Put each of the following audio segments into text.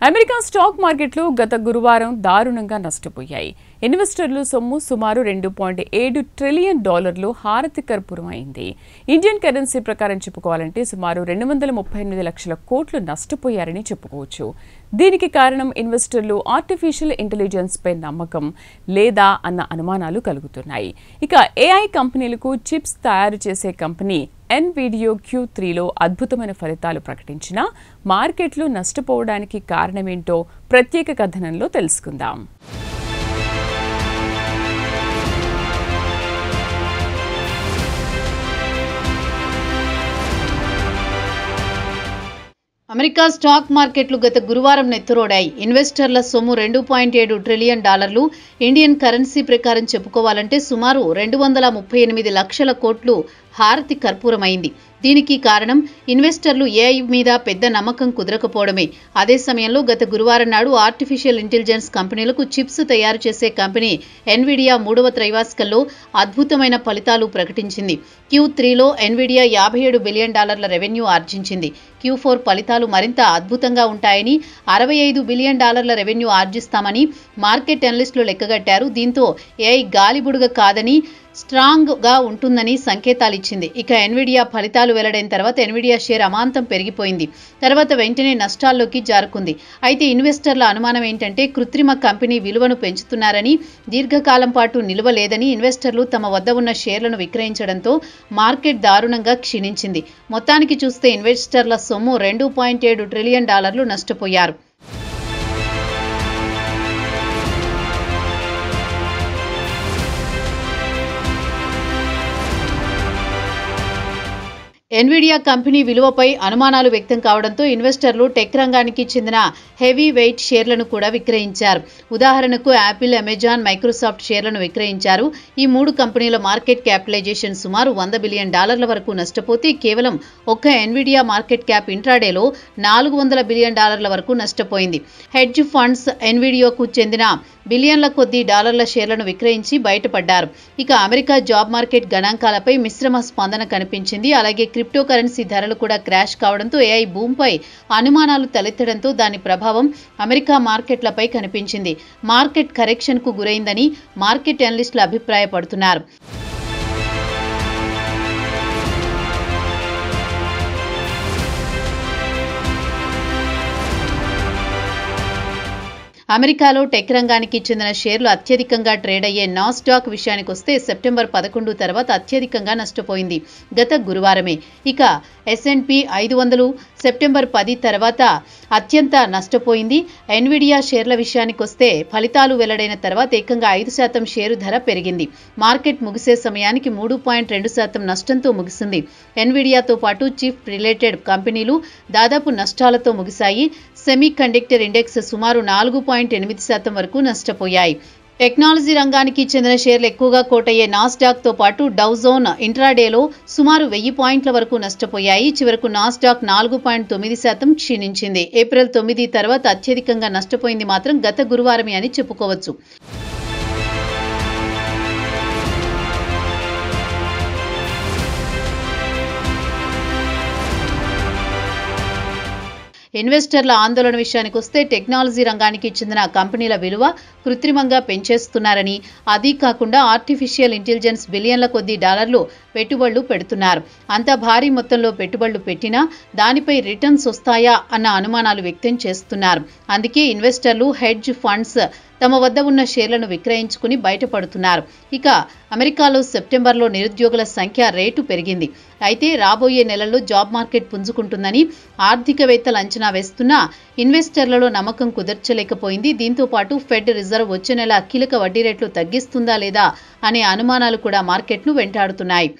America stock మార్కెట్లు గత గురువారం దారుణంగా నష్టపోయాయి. ఇన్వెస్టర్లు సొమ్ము సుమారు $2.7 ట్రిలియన్ హారతి కర్పూరం అయింది. ఇండియన్ కరెన్సీ ప్రకారం చెప్పుకోవాలంటే సుమారు 238 లక్షల కోట్లు నష్టపోయారని చెప్పుకోవచ్చు. దీనికి కారణం ఇన్వెస్టర్లు ఆర్టిఫిషియల్ ఇంటెలిజెన్స్ పై నమ్మకం లేదా అన్న అనుమానాలు కలుగుతున్నాయి. ఇక AI కంపెనీలకు చిప్స్ తయారు చేసే కంపెనీ NVIDIA Q3లో అద్భుతమైన ఫలితాలు ప్రకటించినా మార్కెట్లు నష్టపోవడానికి కారణమేంటో ప్రత్యేక కథనంలో తెలుసుకుందాం. అమెరికా స్టాక్ మార్కెట్లు గత గురువారం నెత్తురోడాయి. ఇన్వెస్టర్ల సొమ్ము $2.7 ట్రిలియన్, ఇండియన్ కరెన్సీ ప్రకారం చెప్పుకోవాలంటే సుమారు 238 లక్షల కోట్లు హారతి కర్పూరమైంది. దీనికి కారణం ఇన్వెస్టర్లు AI మీద పెద్ద నమ్మకం కుదరకపోవడమే. అదే సమయంలో గత గురువారం నాడు ఆర్టిఫిషియల్ ఇంటెలిజెన్స్ కంపెనీలకు చిప్స్ తయారు చేసే కంపెనీ ఎన్విడియా 3వ త్రైమాసికంలో అద్భుతమైన ఫలితాలు ప్రకటించింది. Q3లో ఎన్విడియా $57 బిలియన్ రెవెన్యూ ఆర్జించింది. Q4 ఫలితాలు మరింత అద్భుతంగా ఉంటాయని, $65 బిలియన్ రెవెన్యూ ఆర్జిస్తామని మార్కెట్ అనలిస్టులు లెక్కగట్టారు. దీంతో AI గాలిబుడుగ కాదని, స్ట్రాంగ్ గా ఉంటుందని సంకేతాలిచ్చింది. ఇక ఎన్విడియా ఫలితాలు వెల్లడైన తర్వాత ఎన్విడియా షేర్ అమాంతం పెరిగిపోయింది. తర్వాత వెంటనే నష్టాల్లోకి జారుకుంది. అయితే ఇన్వెస్టర్ల అనుమానం ఏంటంటే కృత్రిమ కంపెనీ విలువను పెంచుతున్నారని, దీర్ఘకాలం పాటు నిలువ లేదని ఇన్వెస్టర్లు తమ వద్ద ఉన్న షేర్లను విక్రయించడంతో మార్కెట్ దారుణంగా క్షీణించింది. మొత్తానికి చూస్తే ఇన్వెస్టర్ల సొమ్ము $2.7 ట్రిలియన్ నష్టపోయారు. ఎన్విడియా కంపెనీ విలువపై అనుమానాలు వ్యక్తం కావడంతో ఇన్వెస్టర్లు టెక్ రంగానికి చెందిన హెవీ వెయిట్ షేర్లను కూడా విక్రయించారు. ఉదాహరణకు యాపిల్, అమెజాన్, మైక్రోసాఫ్ట్ షేర్లను విక్రయించారు. ఈ 3 కంపెనీల మార్కెట్ క్యాపిటలైజేషన్ సుమారు $100 బిలియన్ వరకు నష్టపోతే కేవలం ఒక్క ఎన్విడియా మార్కెట్ క్యాప్ ఇంట్రాడేలో $400 బిలియన్ వరకు నష్టపోయింది. హెడ్జ్ ఫండ్స్ ఎన్విడియాకు చెందిన బిలియన్ల కొద్దీ డాలర్ల షేర్లను విక్రయించి బయటపడ్డారు. ఇక అమెరికా జాబ్ మార్కెట్ గణాంకాలపై మిశ్రమ స్పందన కనిపించింది. అలాగే క్రిప్టో కరెన్సీ ధరలు కూడా క్రాష్ కావడంతో AI భూమిపై అనుమానాలు తలెత్తడంతో దాని ప్రభావం అమెరికా మార్కెట్లపై కనిపించింది. మార్కెట్ కరెక్షన్ కు గురైందని మార్కెట్ అనలిస్టులు అభిప్రాయపడుతున్నారు. అమెరికాలో టెక్ రంగానికి చెందిన షేర్లు అత్యధికంగా ట్రేడ్ అయ్యే నాస్డాక్ విషయానికి వస్తే సెప్టెంబర్ 11 తర్వాత అత్యధికంగా నష్టపోయింది గత గురువారమే. ఇక S&P 500 సెప్టెంబర్ 10 తర్వాత అత్యంత నష్టపోయింది. ఎన్విడియా షేర్ల విషయానికి వస్తే ఫలితాలు వెల్లడైన తర్వాత ఏకంగా 5% షేరు ధర పెరిగింది. మార్కెట్ ముగిసే సమయానికి 3.2% నష్టంతో ముగిసింది. ఎన్విడియాతో పాటు చిప్ రిలేటెడ్ కంపెనీలు దాదాపు నష్టాలతో ముగిశాయి. సెమీ కండక్టర్ ఇండెక్స్ సుమారు 4.8% వరకు నష్టపోయాయి. టెక్నాలజీ రంగానికి చెందిన షేర్లు ఎక్కువగా కోటయ్యే నాస్డాక్ తో పాటు డౌ జోన్ ఇంట్రాడేలో సుమారు 1000 పాయింట్ల వరకు నష్టపోయాయి. చివరకు నాస్డాక్ 4.9% క్షీణించింది. ఏప్రిల్ 9 తర్వాత అత్యధికంగా నష్టపోయింది మాత్రం గత గురువారమే అని చెప్పుకోవచ్చు. ఇన్వెస్టర్ల ఆందోళన విషయానికి వస్తే టెక్నాలజీ రంగానికి చెందిన కంపెనీల విలువ కృత్రిమంగా పెంచేస్తున్నారని, అదీ కాకుండా ఆర్టిఫిషియల్ ఇంటెలిజెన్స్ బిలియన్ల కొద్దీ డాలర్లు పెట్టుబడులు పెడుతున్నారు. అంత భారీ మొత్తంలో పెట్టుబడులు పెట్టినా దానిపై రిటర్న్స్ వస్తాయా అన్న అనుమానాలు వ్యక్తం చేస్తున్నారు. అందుకే ఇన్వెస్టర్లు, హెడ్జ్ ఫండ్స్ తమ వద్ద ఉన్న షేర్లను విక్రయించుకుని బయటపడుతున్నారు. ఇక అమెరికాలో సెప్టెంబర్లో నిరుద్యోగుల సంఖ్య రేటు పెరిగింది. అయితే రాబోయే నెలల్లో జాబ్ మార్కెట్ పుంజుకుంటుందని ఆర్థికవేత్తలు అంచనా వేస్తున్నా ఇన్వెస్టర్లలో నమ్మకం కుదర్చలేకపోయింది. దీంతో పాటు ఫెడ్ రిజర్వ్ వచ్చే నెల కీలక వడ్డీ రేట్లు తగ్గిస్తుందా లేదా అనే అనుమానాలు కూడా మార్కెట్ను వెంటాడుతున్నాయి.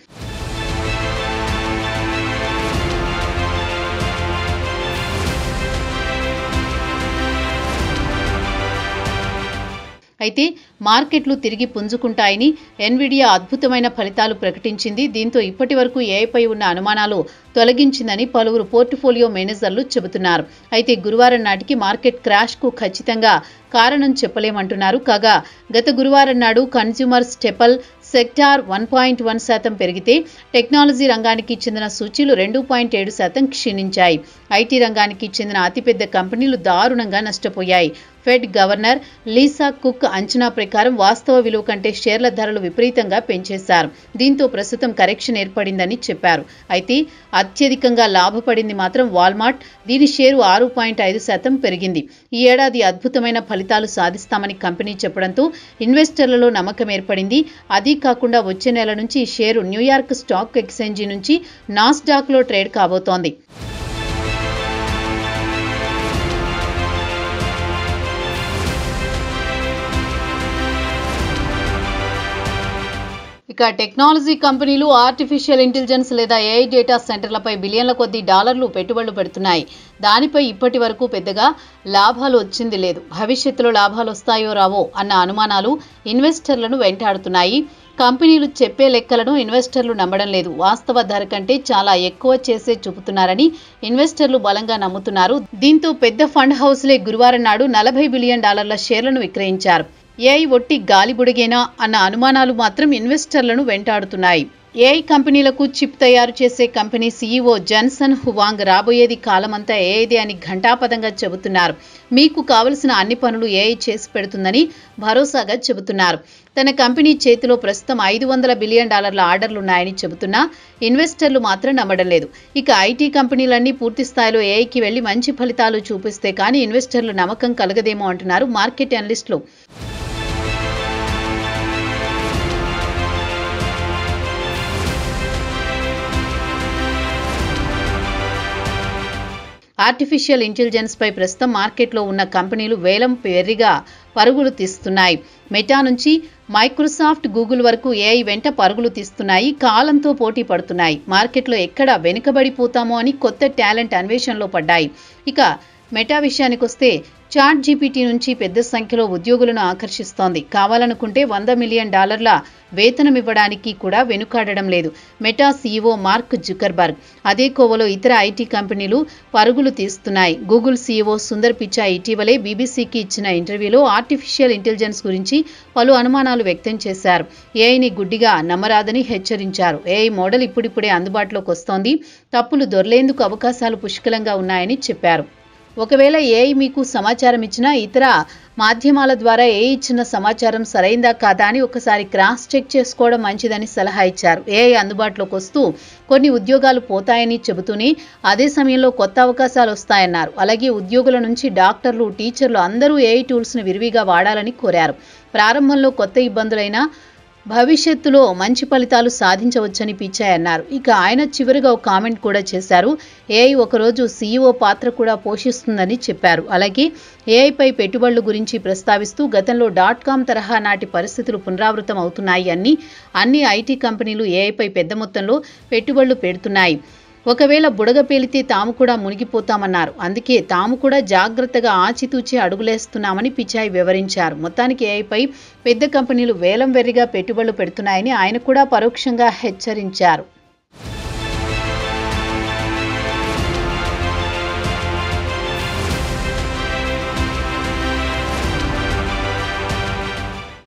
అయితే మార్కెట్లు తిరిగి పుంజుకుంటాయని ఎన్విడియా అద్భుతమైన ఫలితాలు ప్రకటించింది. దీంతో ఇప్పటి వరకు ఏఐపై ఉన్న అనుమానాలు తొలగించిందని పలువురు పోర్ట్ఫోలియో మేనేజర్లు చెబుతున్నారు. అయితే గురువారం నాటికి మార్కెట్ క్రాష్ కు ఖచ్చితంగా కారణం చెప్పలేమంటున్నారు. కాగా గత గురువారం నాడు కన్స్యూమర్ స్టేపుల్ సెక్టార్ 1.1% పెరిగితే టెక్నాలజీ రంగానికి చెందిన సూచీలు 2.7% క్షీణించాయి. ఐటీ రంగానికి చెందిన అతిపెద్ద కంపెనీలు దారుణంగా నష్టపోయాయి. ఫెడ్ గవర్నర్ లీసా కుక్ అంచనా ప్రకారం వాస్తవ విలువ కంటే షేర్ల ధరలు విపరీతంగా పెంచేశారు. దీంతో ప్రస్తుతం కరెక్షన్ ఏర్పడిందని చెప్పారు. అయితే అత్యధికంగా లాభపడింది మాత్రం వాల్మార్ట్. దీని షేరు 6.5% పెరిగింది. ఈ ఏడాది అద్భుతమైన ఫలితాలు సాధిస్తామని కంపెనీ చెప్పడంతో ఇన్వెస్టర్లలో నమ్మకం ఏర్పడింది. అదీ కాకుండా వచ్చే నెల నుంచి ఈ షేరు న్యూయార్క్ స్టాక్ ఎక్స్చేంజి నుంచి నాస్డాక్లో ట్రేడ్ కాబోతోంది. ఇక టెక్నాలజీ కంపెనీలు ఆర్టిఫిషియల్ ఇంటెలిజెన్స్ లేదా ఏఐ డేటా సెంటర్లపై బిలియన్ల కొద్దీ డాలర్లు పెట్టుబడులు పెడుతున్నాయి. దానిపై ఇప్పటి వరకు పెద్దగా లాభాలు వచ్చింది లేదు. భవిష్యత్తులో లాభాలు వస్తాయో రావో అన్న అనుమానాలు ఇన్వెస్టర్లను వెంటాడుతున్నాయి. కంపెనీలు చెప్పే లెక్కలను ఇన్వెస్టర్లు నమ్మడం లేదు. వాస్తవ ధర కంటే చాలా ఎక్కువ చేసే చూపుతున్నారని ఇన్వెస్టర్లు బలంగా నమ్ముతున్నారు. దీంతో పెద్ద ఫండ్ హౌస్లే గురువారం నాడు $40 బిలియన్ షేర్లను విక్రయించారు. ఏఐ ఒట్టి గాలిబుడిగేనా అన్న అనుమానాలు మాత్రం ఇన్వెస్టర్లను వెంటాడుతున్నాయి. ఏఐ కంపెనీలకు చిప్ తయారు చేసే కంపెనీ సీఈఓ జెన్సన్ హువాంగ్ రాబోయేది కాలమంతా ఏఐదే అని ఘంటాపథంగా చెబుతున్నారు. మీకు కావలసిన అన్ని పనులు ఏఐ చేసి పెడుతుందని భరోసాగా చెబుతున్నారు. తన కంపెనీ చేతిలో ప్రస్తుతం $500 బిలియన్ ఆర్డర్లున్నాయని చెబుతున్నా ఇన్వెస్టర్లు మాత్రం నమ్మడం లేదు. ఇక ఐటీ కంపెనీలన్నీ పూర్తి స్థాయిలో ఏఐకి వెళ్లి మంచి ఫలితాలు చూపిస్తే కానీ ఇన్వెస్టర్లు నమ్మకం కలగదేమో అంటున్నారు మార్కెట్ అనలిస్టులు. ఆర్టిఫిషియల్ ఇంటెలిజెన్స్ పై ప్రస్తుతం మార్కెట్లో ఉన్న కంపెనీలు వేలం వెర్రిగా పరుగులు తీస్తున్నాయి. మెటా నుంచి మైక్రోసాఫ్ట్, గూగుల్ వరకు ఏఐ వెంట పరుగులు తీస్తున్నాయి. కాలంతో పోటీ పడుతున్నాయి. మార్కెట్లో ఎక్కడ వెనుకబడిపోతామో అని కొత్త టాలెంట్ అన్వేషణలో పడ్డాయి. ఇక మెటా విషయానికొస్తే చాట్ జీపీటీ నుంచి పెద్ద సంఖ్యలో ఉద్యోగులను ఆకర్షిస్తోంది. కావాలనుకుంటే $100 మిలియన్ వేతనం ఇవ్వడానికి కూడా వెనుకాడడం లేదు మెటా సీఈఓ మార్క్ జుకర్బర్గ్. అదే కోవలో ఇతర ఐటీ కంపెనీలు పరుగులు తీస్తున్నాయి. గూగుల్ సీఈఓ సుందర్ పిచాయ్ ఇటీవలే బీబీసీకి ఇచ్చిన ఇంటర్వ్యూలో ఆర్టిఫిషియల్ ఇంటెలిజెన్స్ గురించి పలు అనుమానాలు వ్యక్తం చేశారు. ఏఐని గుడ్డిగా నమ్మరాదని హెచ్చరించారు. ఏఐ మోడల్ ఇప్పుడిప్పుడే అందుబాటులోకి వస్తోంది. తప్పులు దొర్లేందుకు అవకాశాలు పుష్కలంగా ఉన్నాయని చెప్పారు. ఒకవేళ ఏఐ మీకు సమాచారం ఇచ్చినా ఇతర మాధ్యమాల ద్వారా ఏఐ ఇచ్చిన సమాచారం సరైందా కాదా అని ఒకసారి క్రాస్ చెక్ చేసుకోవడం మంచిదని సలహా ఇచ్చారు. ఏఐ అందుబాటులోకి వస్తూ కొన్ని ఉద్యోగాలు పోతాయని చెబుతూనే అదే సమయంలో కొత్త అవకాశాలు వస్తాయన్నారు. అలాగే ఉద్యోగుల నుంచి డాక్టర్లు, టీచర్లు అందరూ ఏఐ టూల్స్ను విరివిగా వాడాలని కోరారు. ప్రారంభంలో కొత్త ఇబ్బందులైనా భవిష్యత్తులో మంచి ఫలితాలు సాధించవచ్చని పిచాయ్ అన్నారు. ఇక ఆయన చివరిగా ఒక కామెంట్ కూడా చేశారు. ఏఐ ఒకరోజు సీఈఓ పాత్ర కూడా పోషిస్తుందని చెప్పారు. అలాగే ఏఐపై పెట్టుబడుల గురించి ప్రస్తావిస్తూ గతంలో .com తరహా నాటి పరిస్థితులు పునరావృతం అవుతున్నాయి. అన్ని ఐటీ కంపెనీలు ఏఐపై పెద్ద మొత్తంలో పెట్టుబడులు పెడుతున్నాయి. ఒకవేళ బుడగ పేలితే తాము కూడా మునిగిపోతామన్నారు. అందుకే తాము కూడా జాగ్రత్తగా ఆచితూచి అడుగులేస్తున్నామని పిచాయ్ వివరించారు. మొత్తానికి ఏఐపై పెద్ద కంపెనీలు వేలం వెర్రిగా పెట్టుబడులు పెడుతున్నాయని ఆయన కూడా పరోక్షంగా హెచ్చరించారు.